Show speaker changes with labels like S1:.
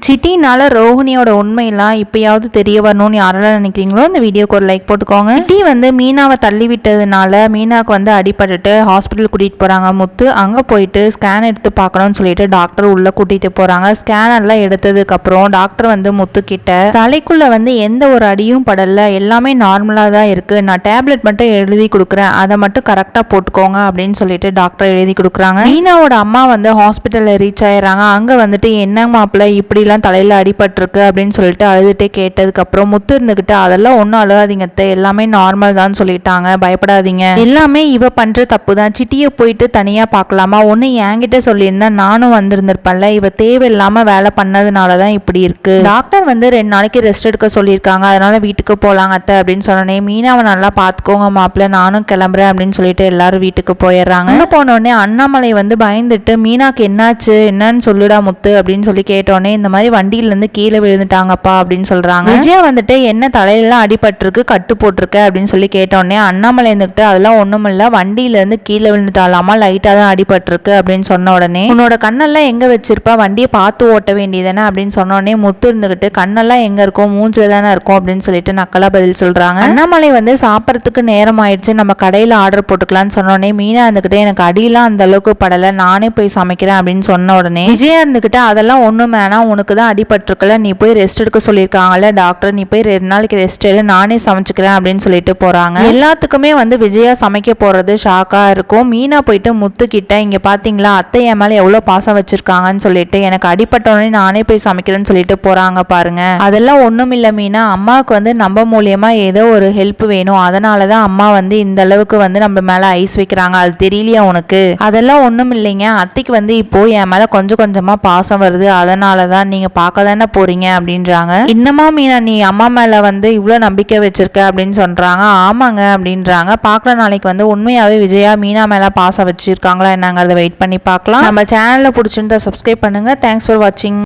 S1: சிட்டினால ரோஹிணியோட உண்மையெல்லாம் இப்பயாவது தெரிய வரணும்னு யாரெல்லாம் நினைக்கிறீங்களோ இந்த வீடியோக்கு ஒரு லைக் போட்டுக்கோங்க. சிட்டி மீனாவை தள்ளி விட்டதுனால மீனாவுக்கு அடிபட்டுட்டு ஹாஸ்பிட்டல் கூட்டிட்டு போறாங்க முத்து. அங்க போயிட்டு ஸ்கேன் எடுத்து பார்க்கணும்னு சொல்லிட்டு டாக்டர் உள்ள கூட்டிட்டு போறாங்க. ஸ்கேன் எல்லாம் எடுத்ததுக்கு அப்புறம் டாக்டர் முத்து கிட்ட தலைக்குள்ள எந்த ஒரு அடியும் படல, எல்லாமே நார்மலா தான் இருக்கு, நான் டேப்லெட் மட்டும் எழுதி கொடுக்குறேன், அதை மட்டும் கரெக்டா போட்டுக்கோங்க அப்படின்னு சொல்லிட்டு டாக்டர் எழுதி கொடுக்குறாங்க. மீனாவோட அம்மா ஹாஸ்பிட்டல்ல ரீச் ஆயிடுறாங்க. அங்க என்ன மாப்பிள்ள இப்படி தலையில அடிபட்டிருக்கு அப்படின்னு சொல்லிட்டு அழுதுட்டே கேட்டதுக்கு அப்புறம் முத்து இருந்துகிட்டு அதெல்லாம் ஒன்னும் அழுகாதீங்க, எல்லாமே நார்மல் தான் சொல்லிட்டாங்க, பயப்படாதீங்க, எல்லாமே இவ பண்ற தப்பு தான், சிட்டியை போயிட்டு தனியா பார்க்கலாமா, ஒன்னு என்கிட்ட சொல்லியிருந்தா நானும் வந்திருந்திருப்பேன்ல, இவ தேவையில்லாம வேலை பண்ணதுனாலதான் இப்படி இருக்கு, டாக்டர் 2 நாளைக்கு ரெஸ்ட் எடுக்க சொல்லியிருக்காங்க, அதனால வீட்டுக்கு போலாங்க அத்தை அப்படின்னு சொன்னே. மீனாவை நல்லா பாத்துக்கோங்க மாப்பிள்ள, நானும் கிளம்புறேன் அப்படின்னு சொல்லிட்டு எல்லாரும் வீட்டுக்கு போயிடுறாங்க. அங்க போனோடனே அண்ணாமலை பயந்துட்டு மீனாக்கு என்னாச்சு என்னன்னு சொல்லுடா முத்து அப்படின்னு சொல்லி கேட்டோடனே இந்த மாதிரி வண்டியில இருந்து கீழே விழுந்துட்டாங்கப்பா அப்படின்னு சொல்றாங்க. விஜயா என்ன தலையெல்லாம் அடிபட்டிருக்கு, கட்டு போட்டிருக்க அப்படின்னு சொல்லி கேட்டோடனே அண்ணாமலை அதெல்லாம் ஒண்ணும் இல்ல, வண்டியில இருந்து கீழே விழுந்துட்டாலாமா, லைட்டா தான் அடிபட்டிருக்கு அப்படின்னு சொன்ன உடனே உன்னோட கண்ணெல்லாம் எங்க வச்சிருப்பா, வண்டியை பார்த்து ஓட்ட வேண்டியதானே அப்படின்னு சொன்ன உடனே முத்து இருந்துகிட்டு கண்ணெல்லாம் எங்க இருக்கும், மூஞ்சில தானே இருக்கும் அப்படின்னு சொல்லிட்டு நக்கலா பதில் சொல்றாங்க. அண்ணாமலை சாப்பிட்றதுக்கு நேரம் ஆயிடுச்சு, நம்ம கடையில ஆர்டர் போட்டுக்கலாம்னு சொன்னோடனே மீனா இருந்துகிட்டு எனக்கு அடியெல்லாம் அந்த அளவுக்கு படல, நானே போய் சமைக்கிறேன் அப்படின்னு சொன்ன உடனே விஜயா இருந்துகிட்டு அதெல்லாம் ஒண்ணும் வேணாம், உனக்கு தான் அடிபட்டிருக்கல, நீ போய் ரெஸ்ட் எடுக்க சொல்லியிருக்காங்கல்ல டாக்டர், நீ போய் 2 நாளைக்கு ரெஸ்ட் எடு, நானே சமைச்சுக்கிறேன் அப்படின்னு சொல்லிட்டு போறாங்க. எல்லாத்துக்குமே விஜயா சமைக்க போறது ஷாக்கா இருக்கும். மீனா போயிட்டு முத்து கிட்ட இங்க பாத்தீங்களா அத்தை என் மேல எவ்வளவு பாசம் வச்சிருக்காங்கன்னு சொல்லிட்டு எனக்கு அடிபட்டோடனே நானே போய் சமைக்கிறேன்னு சொல்லிட்டு போறாங்க பாருங்க. அதெல்லாம் ஒண்ணும் இல்ல மீனா, அம்மாவுக்கு நம்ம மூலியமா ஏதோ ஒரு ஹெல்ப் வேணும், அதனாலதான் அம்மா இந்த அளவுக்கு நம்ம மேல ஐஸ் வைக்கிறாங்க, அது தெரியலையா உனக்கு, அதெல்லாம் ஒண்ணும் இல்லைங்க, அத்தைக்கு இப்போ என் மேல கொஞ்சம் கொஞ்சமா பாசம் வருது, அதனாலதான் நீங்க பார்க்க தானே போறீங்க அப்படின்றாங்க. இன்னமா மீனா நீ அம்மா மேல இவ்வளவு நம்பிக்கை வச்சிருக்க அப்படின்னு சொல்றாங்க. ஆமாங்க அப்படின்றாங்க. பார்க்கல நாளைக்கு உண்மையாவே விஜயா மீனா மேல பாசம் வச்சிருக்காங்களா என்னங்கிறத வெயிட் பண்ணி பார்க்கலாம். நம்ம சேனல்ல பிடிச்சிருந்தா சப்ஸ்கிரைப் பண்ணுங்க. தேங்க்ஸ் ஃபார் வாட்சிங்.